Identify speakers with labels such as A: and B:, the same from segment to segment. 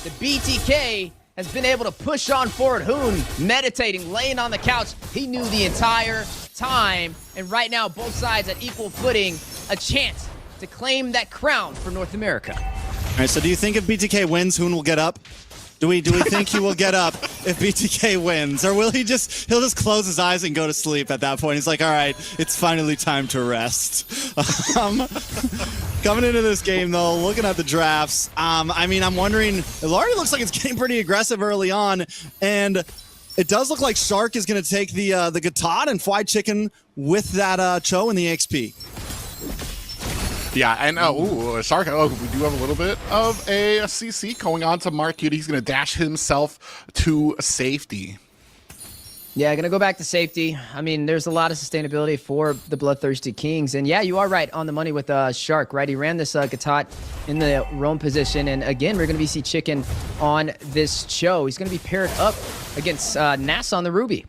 A: the BTK has been able to push on forward. Hoon meditating, laying on the couch. He knew the entire time. And right now, both sides at equal footing, a chance to claim that crown for North America.
B: All right, so do you think if BTK wins, Hoon will get up? Do we think he will get up if BTK wins? Or will he'll just close his eyes and go to sleep at that point? He's like, all right, it's finally time to rest. Coming into this game, though, looking at the drafts, I'm wondering, it already looks like it's getting pretty aggressive early on, and it does look like Shark is going to take the Gatad and Fried Chicken with that Cho and the XP.
C: Yeah, and Shark, we do have a little bit of a CC going on to Mark Cutie. He's going to dash himself to safety.
A: Yeah, going to go back to safety. I mean, there's a lot of sustainability for the Bloodthirsty Kings. And yeah, you are right on the money with Shark, right? He ran this Gatot in the roam position. And again, we're going to be see Chicken on this Cho. He's going to be paired up against Nass on the Ruby.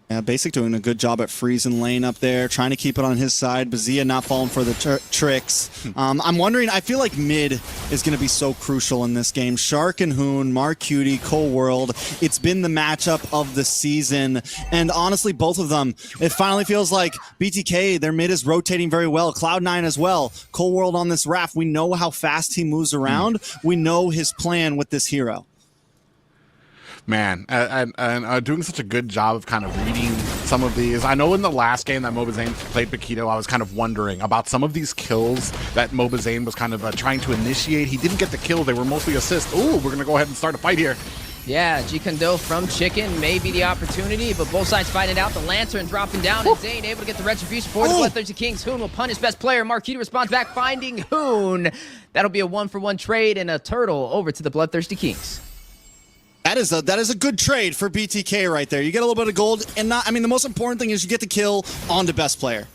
B: Yeah, Basic doing a good job at freezing lane up there, trying to keep it on his side. Bazia not falling for the tricks. I'm wondering, I feel like mid is going to be so crucial in this game. Shark and Hoon, Mark Cutie, Cole World. It's been the matchup of the season. And honestly, both of them, it finally feels like BTK, their mid is rotating very well. Cloud9 as well. Cole World on this raft. We know how fast he moves around. We know his plan with this hero.
C: Man, and doing such a good job of kind of reading some of these. I know in the last game that Mobazane played Paquito, I was kind of wondering about some of these kills that Mobazane was kind of trying to initiate. He didn't get the kill. They were mostly assists. Ooh, we're going to go ahead and start a fight here.
A: Yeah, G-Kondo from Chicken may be the opportunity, but both sides fighting it out. The Lantern dropping down, and Zane able to get the retribution for the Bloodthirsty Kings. Hoon will punish best player. Marquita responds back, finding Hoon. That'll be a 1-for-1 trade and a turtle over to the Bloodthirsty Kings.
B: That is a good trade for BTK right there. You get a little bit of gold, and the most important thing is you get the kill on the best player.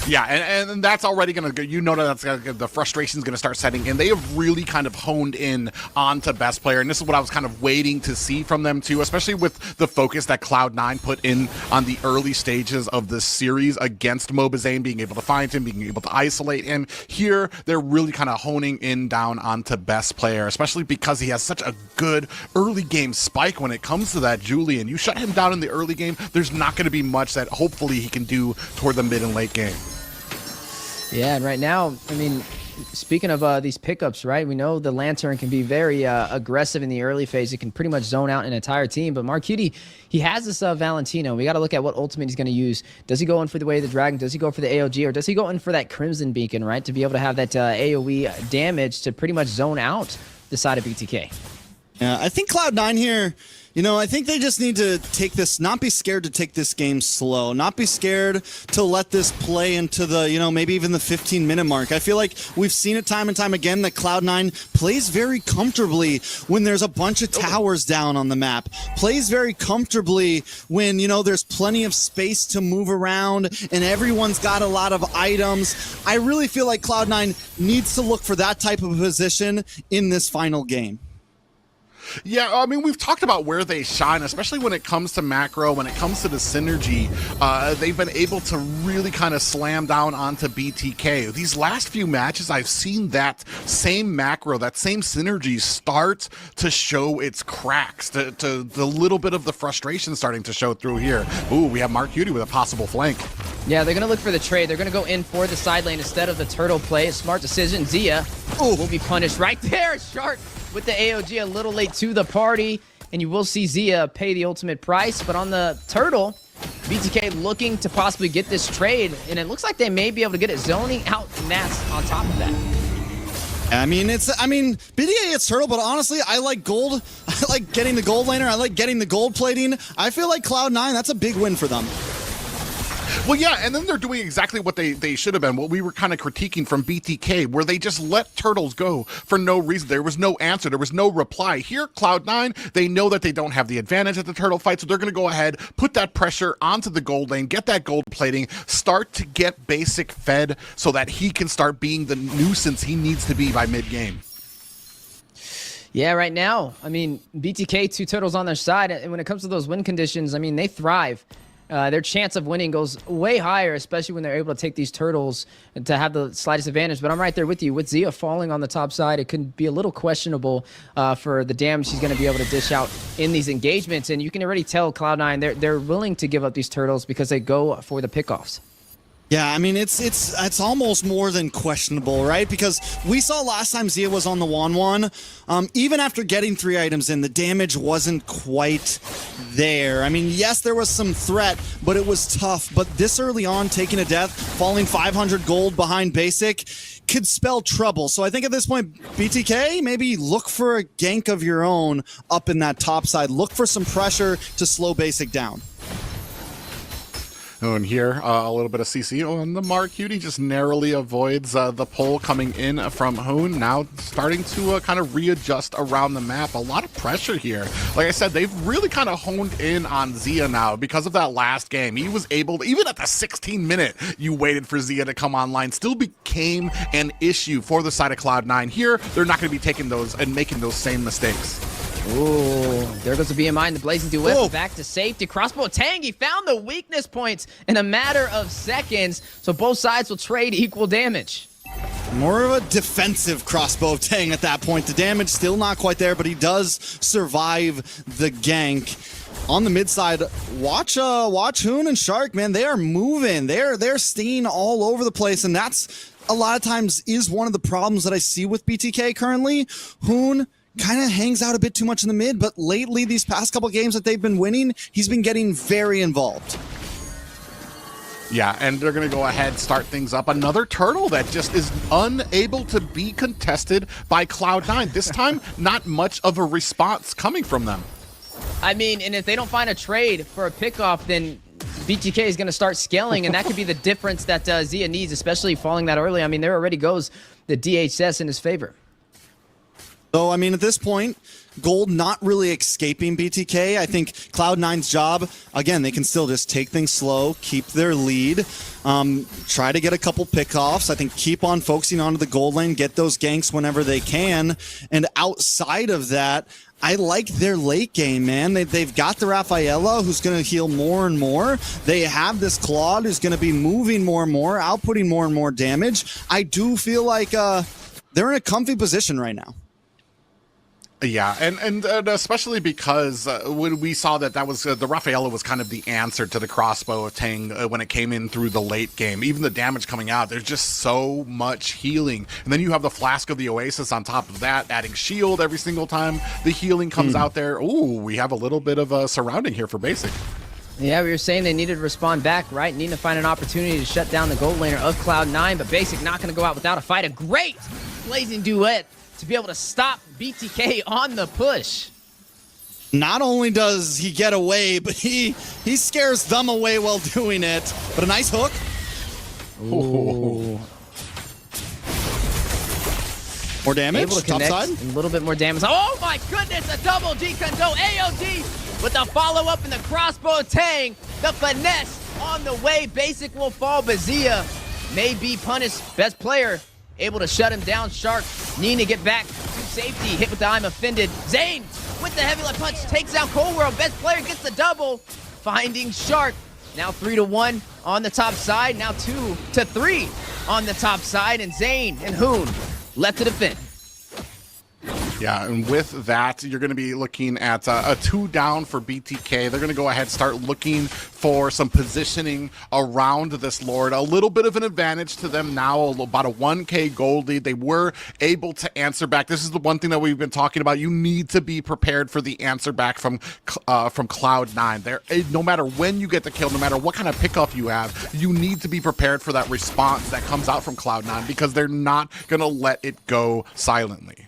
C: Yeah, and that's already going to, that's the frustration's going to start setting in. They have really kind of honed in onto best player, and this is what I was kind of waiting to see from them too, especially with the focus that Cloud9 put in on the early stages of this series against Mobazane, being able to find him, being able to isolate him. Here, they're really kind of honing in down onto best player, especially because he has such a good early game spike when it comes to that Julian. You shut him down in the early game, there's not going to be much that hopefully he can do toward the mid and late game.
A: Yeah, and right now, speaking of these pickups, right, we know the Lantern can be very aggressive in the early phase. It can pretty much zone out an entire team. But Mark Cutie, he has this Valentino. We got to look at what ultimate he's going to use. Does he go in for the Way of the Dragon? Does he go for the AOG? Or does he go in for that Crimson Beacon, right, to be able to have that AoE damage to pretty much zone out the side of BTK?
B: Yeah, I think Cloud9 here, I think they just need to take this, not be scared to take this game slow, not be scared to let this play into the, maybe even the 15-minute mark. I feel like we've seen it time and time again that Cloud9 plays very comfortably when there's a bunch of towers down on the map, plays very comfortably when, there's plenty of space to move around and everyone's got a lot of items. I really feel like Cloud9 needs to look for that type of position in this final game.
C: Yeah, we've talked about where they shine, especially when it comes to macro, when it comes to the synergy. They've been able to really kind of slam down onto BTK. These last few matches, I've seen that same macro, that same synergy start to show its cracks, to the little bit of the frustration starting to show through here. Ooh, we have Mark Cutie with a possible flank.
A: Yeah, they're going to look for the trade. They're going to go in for the side lane instead of the turtle play. A smart decision. Zia will be punished right there. Shark with the AOG a little late to the party, and you will see Zia pay the ultimate price. But on the turtle, BTK looking to possibly get this trade, and it looks like they may be able to get it zoning out Nats on top of that. BTK gets turtle, but honestly, I like gold. I like getting the gold laner. I like getting the gold plating. I feel like Cloud9, that's a big win for them.
C: Well, yeah, and then they're doing exactly what they should have been, what we were kind of critiquing from BTK, where they just let turtles go for no reason. There was no answer. There was no reply. Here, Cloud9, they know that they don't have the advantage at the turtle fight, so they're going to go ahead, put that pressure onto the gold lane, get that gold plating, start to get Basic fed so that he can start being the nuisance he needs to be by mid-game.
A: Yeah, right now, BTK, two turtles on their side, and when it comes to those win conditions, they thrive their chance of winning goes way higher, especially when they're able to take these turtles and to have the slightest advantage. But I'm right there with you. With Zia falling on the top side, it could be a little questionable for the damage she's going to be able to dish out in these engagements. And you can already tell Cloud9, they're willing to give up these turtles because they go for the pickoffs.
B: Yeah, I mean, it's almost more than questionable, right? Because we saw last time Zia was on the 1-1, even after getting 3 items in, the damage wasn't quite there. I mean, yes, there was some threat, but it was tough. But this early on, taking a death, falling 500 gold behind basic, could spell trouble. So I think at this point, BTK, maybe look for a gank of your own up in that top side. Look for some pressure to slow basic down.
C: Oh, and here, a little bit of CC on the Mark. Cutie just narrowly avoids the pull coming in from Hoon. Now starting to kind of readjust around the map. A lot of pressure here. Like I said, they've really kind of honed in on Zia now because of that last game. He was able to, even at the 16-minute, you waited for Zia to come online, still became an issue for the side of Cloud9. Here, they're not going to be taking those and making those same mistakes.
A: Ooh, there goes the BMI and the Blazing Duet back to safety. Crossbow Tang, he found the weakness points in a matter of seconds, so both sides will trade equal damage.
B: More of a defensive crossbow of Tang at that point. The damage still not quite there, but he does survive the gank. On the mid side, watch Hoon and Shark, man. They are moving. They're stinging all over the place, and that's a lot of times is one of the problems that I see with BTK currently. Hoon kind of hangs out a bit too much in the mid, but lately, these past couple games that they've been winning, he's been getting very involved.
C: Yeah, and they're going to go ahead, start things up. Another turtle that just is unable to be contested by Cloud9. This time, not much of a response coming from them.
A: I mean, and if they don't find a trade for a pickoff, then BTK is going to start scaling, and that could be the difference that Zia needs, especially falling that early. I mean, there already goes the DHS in his favor.
B: So, I mean, at this point, Gold not really escaping BTK. I think Cloud9's job, again, they can still just take things slow, keep their lead, try to get a couple pickoffs. I think keep on focusing onto the gold lane, get those ganks whenever they can. And outside of that, I like their late game, man. They've got the Rafaela, who's going to heal more and more. They have this Claude, who's going to be moving more and more, outputting more and more damage. I do feel like they're in a comfy position right now.
C: Yeah, and especially because when we saw that was the Rafaela was kind of the answer to the crossbow of Tang when it came in through the late game. Even the damage coming out, there's just so much healing. And then you have the Flask of the Oasis on top of that, adding shield every single time the healing comes out there. Ooh, we have a little bit of a surrounding here for basic.
A: Yeah, we were saying they needed to respond back, right? Needing to find an opportunity to shut down the gold laner of Cloud9, but basic not going to go out without a fight. A great Blazing Duet to be able to stop BTK on the push.
B: Not only does he get away, but he scares them away while doing it. But a nice hook.
A: Ooh.
B: More damage,
A: Able to
B: top
A: connect,
B: side.
A: a little bit more damage. Oh my goodness, a double decondo AOD with the follow-up and the crossbow Tang. The finesse on the way. Basic will fall, but Zia may be punished. Best player able to shut him down. Shark needing to get back to safety. Hit with the I'm offended. Zane with the heavy light punch takes out Cold World. Best player gets the double. Finding Shark. Now 3-1 on the top side. Now 2-3 on the top side. And Zane and Hoon left to defend.
C: Yeah, and with that, you're going to be looking at a 2 down for BTK. They're going to go ahead and start looking for some positioning around this Lord. A little bit of an advantage to them now, about a 1K gold lead. They were able to answer back. This is the one thing that we've been talking about. You need to be prepared for the answer back from Cloud9. There, no matter when you get the kill, no matter what kind of pickoff you have, you need to be prepared for that response that comes out from Cloud9 because they're not going to let it go silently.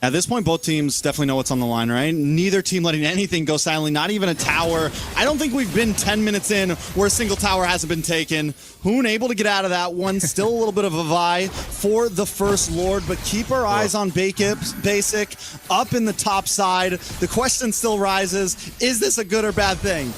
B: At this point, both teams definitely know what's on the line, right? Neither team letting anything go silently, not even a tower. I don't think we've been 10 minutes in where a single tower hasn't been taken. Hoon able to get out of that one. Still a little bit of a vie for the first Lord, but keep our eyes on Basic up in the top side. The question still rises, is this a good or bad thing?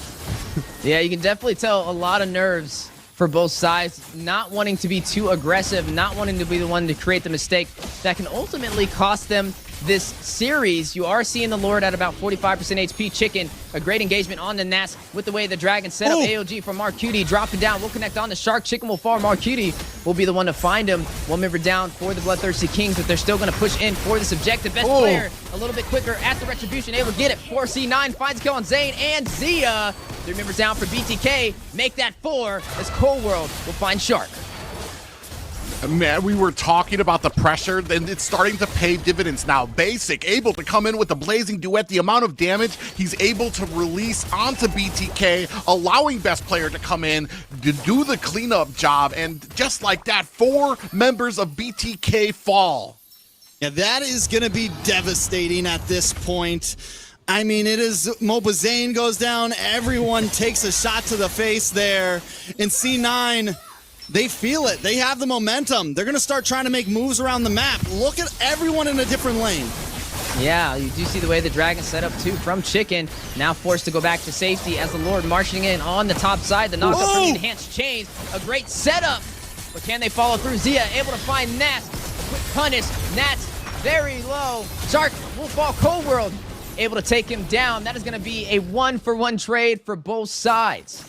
A: Yeah, you can definitely tell a lot of nerves for both sides, not wanting to be too aggressive, not wanting to be the one to create the mistake that can ultimately cost them this series. You are seeing the Lord at about 45% HP. Chicken, a great engagement on the Nats with the way the Dragon set up. AOG from Marcuti dropping down. Will connect on the Shark. Chicken will fall. Marcuti will be the one to find him. One member down for the Bloodthirsty Kings, but they're still going to push in for this objective. Best player a little bit quicker at the Retribution, able to get it. 4C9 finds a kill on Zane and Zia. 3 members down for BTK. Make that 4 as Cold World will find Shark.
C: Man, we were talking about the pressure, and it's starting to pay dividends now. Basic able to come in with the Blazing Duet. The amount of damage he's able to release onto BTK, allowing Best Player to come in to do the cleanup job. And just like that, 4 members of BTK fall.
B: Yeah, that is going to be devastating at this point. I mean, it is Moba Zane goes down. Everyone takes a shot to the face there. And C9, they feel it. They have the momentum. They're going to start trying to make moves around the map. Look at everyone in a different lane.
A: Yeah, you do see the way the Dragon set up too from Chicken. Now forced to go back to safety as the Lord marching in on the top side. The knockup from the enhanced chains. A great setup. But can they follow through? Zia able to find Nats. A quick punish. Nats very low. Shark will fall. Cold World able to take him down. That is going to be a 1-for-1 trade for both sides.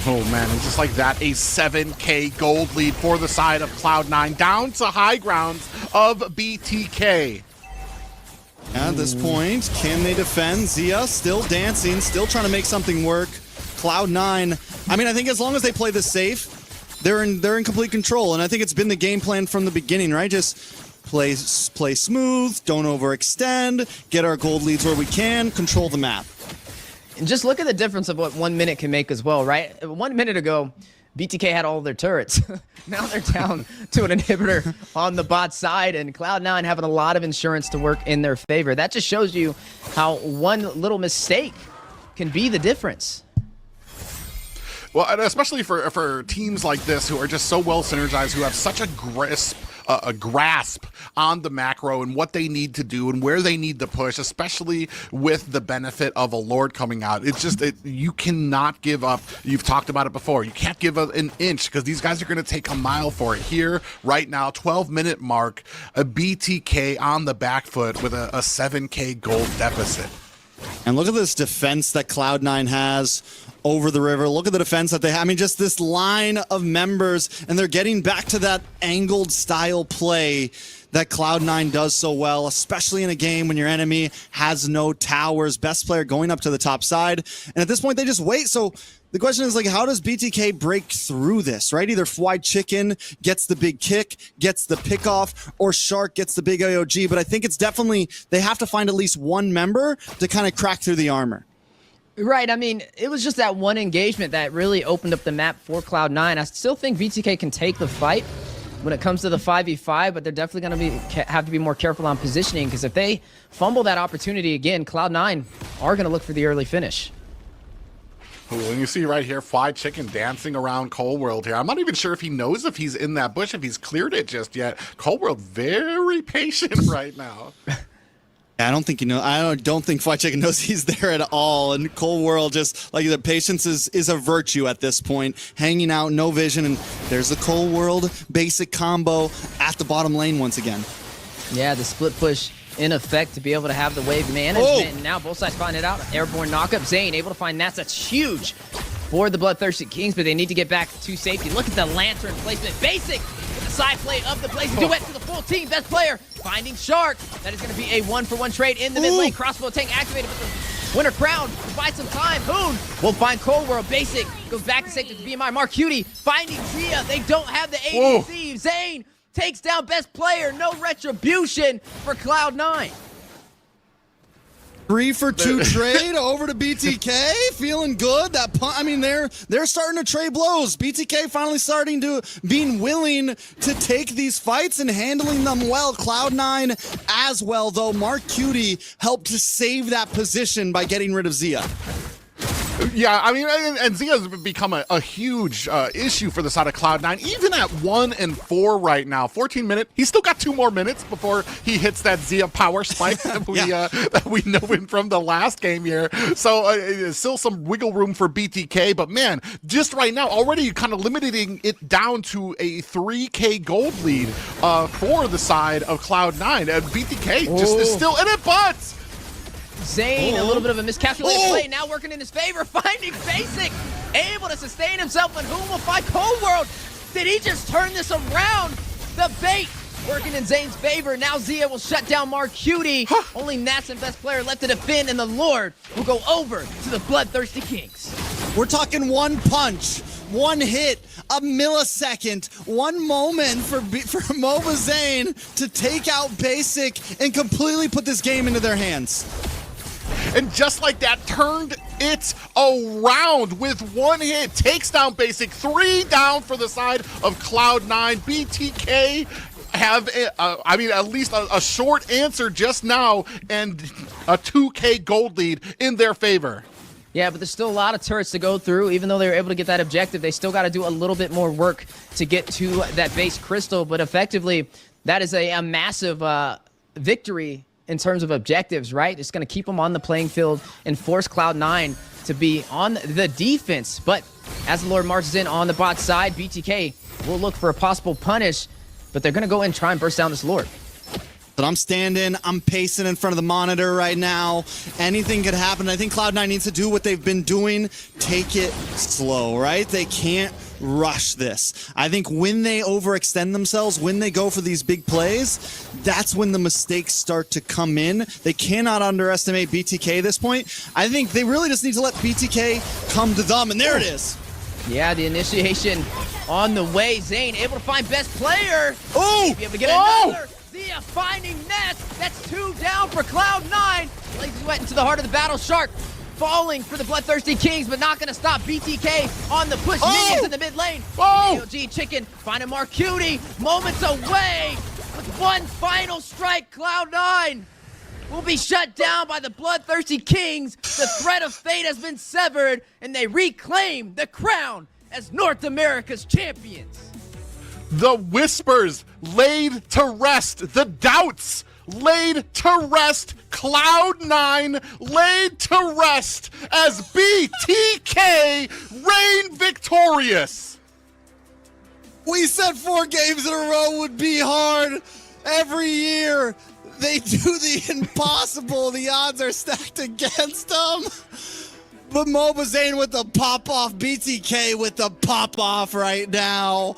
C: Oh man, and just like that, a 7K gold lead for the side of Cloud9, down to high grounds of BTK.
B: At this point, can they defend? Zia still dancing, still trying to make something work. Cloud9, I mean, I think as long as they play this safe, they're in complete control, and I think it's been the game plan from the beginning, right? Just play smooth, don't overextend, get our gold leads where we can, control the map.
A: And just look at the difference of what 1 minute can make as well, right? 1 minute ago, BTK had all of their turrets. Now they're down to an inhibitor on the bot side, and Cloud9 having a lot of insurance to work in their favor. That just shows you how one little mistake can be the difference.
C: Well, and especially for teams like this who are just so well synergized, who have such a grasp on the macro and what they need to do and where they need to push, especially with the benefit of a Lord coming out. It's just, you cannot give up. You've talked about it before. You can't give up an inch because these guys are going to take a mile for it. Here, right now, 12-minute mark, a BTK on the back foot with a 7K gold deficit.
B: And look at this defense that Cloud9 has over the river. Look at the defense that they have. I mean, just this line of members, and they're getting back to that angled style play that Cloud9 does so well, especially in a game when your enemy has no towers. Best player going up to the top side. And at this point, they just wait. So the question is, like, how does BTK break through this, right? Either Fried Chicken gets the big kick, gets the pickoff, or Shark gets the big AOG. But I think it's definitely, they have to find at least one member to kind of crack through the armor.
A: Right, I mean, it was just that one engagement that really opened up the map for Cloud9. I still think BTK can take the fight when it comes to the 5v5, but they're definitely going to have to be more careful on positioning, because if they fumble that opportunity again, Cloud9 are going to look for the early finish.
C: And you see right here, Fried Chicken dancing around Cold World here. I'm not even sure if he knows if he's in that bush, if he's cleared it just yet. Cold World very patient right now.
B: I don't think I don't think Fried Chicken knows he's there at all. And Cold World, just like the patience is a virtue at this point. Hanging out, no vision, and there's the Cold World basic combo at the bottom lane once again.
A: Yeah, the split push in effect to be able to have the wave management. And now both sides find it out. Airborne knockup. Zane able to find Nats. That's huge for the Bloodthirsty Kings, but they need to get back to safety. Look at the lantern placement. Basic with the side play of the Blazing Duet to the full team. Best player finding Shark. That is going to be a 1-for-1 trade in the mid lane. Crossbow tank activated with the Winter Crown to buy some time. Hoon will find Cold World. Basic goes back to safety to BMI. Marcuti finding Zia. They don't have the ADC. Zane takes down Best Player. No retribution for Cloud9.
B: 3-for-2 trade over to BTK. Feeling good. I mean, they're starting to trade blows. BTK finally starting to being willing to take these fights and handling them well. Cloud9 as well, though. Marcuti helped to save that position by getting rid of Zia.
C: Yeah, I mean, and Zia's become a huge issue for the side of Cloud9, even at 1-4 right now. 14 minutes. He's still got 2 more minutes before he hits that Zia power spike that we know him from the last game here. So still some wiggle room for BTK, but man, just right now, already kind of limiting it down to a 3K gold lead for the side of Cloud9. And BTK just is still in it, but
A: Zayn, a little bit of a miscalculated play, now working in his favor, finding Basic, able to sustain himself, and whom will find Cold World. Did he just turn this around? The bait working in Zayn's favor. Now Zia will shut down Marcutie. Only Nats and best player left to defend, and the Lord will go over to the Bloodthirsty Kings.
B: We're talking one punch, one hit, a millisecond, one moment for Mova Zayn to take out Basic and completely put this game into their hands.
C: And just like that, turned it around with one hit. Takes down Basic. 3 down for the side of Cloud9. BTK have, at least a short answer just now and a 2K gold lead in their favor.
A: Yeah, but there's still a lot of turrets to go through. Even though they were able to get that objective, they still got to do a little bit more work to get to that base crystal. But effectively, that is a massive victory in terms of objectives, right? It's going to keep them on the playing field and force Cloud9 to be on the defense. But as the Lord marches in on the bot side, BTK will look for a possible punish, but they're going to go in and try and burst down this Lord.
B: But I'm standing, I'm pacing in front of the monitor right now. Anything could happen. I think Cloud9 needs to do what they've been doing. Take it slow, right? They can't rush this. I think when they overextend themselves, when they go for these big plays, that's when the mistakes start to come in. They cannot underestimate BTK at this point. I think they really just need to let BTK come to them, and there it is.
A: Yeah, the initiation on the way. Zayn able to find best player.
B: Oh!
A: Be able to get another. Zia finding Nets. That's 2 down for Cloud9. Lazy Wet into the heart of the battle. Shark falling for the Bloodthirsty Kings, but not going to stop BTK on the push. Minions in the mid lane. AOG Chicken finding Marcutie. Moments away with one final strike. Cloud9 will be shut down by the Bloodthirsty Kings. The thread of fate has been severed, and they reclaim the crown as North America's champions.
C: The whispers laid to rest. The doubts laid to rest. Cloud9 laid to rest as BTK reign victorious.
B: We said 4 games in a row would be hard. Every year, they do the impossible. The odds are stacked against them. But Mova Zayn with the pop-off, BTK with the pop-off right now.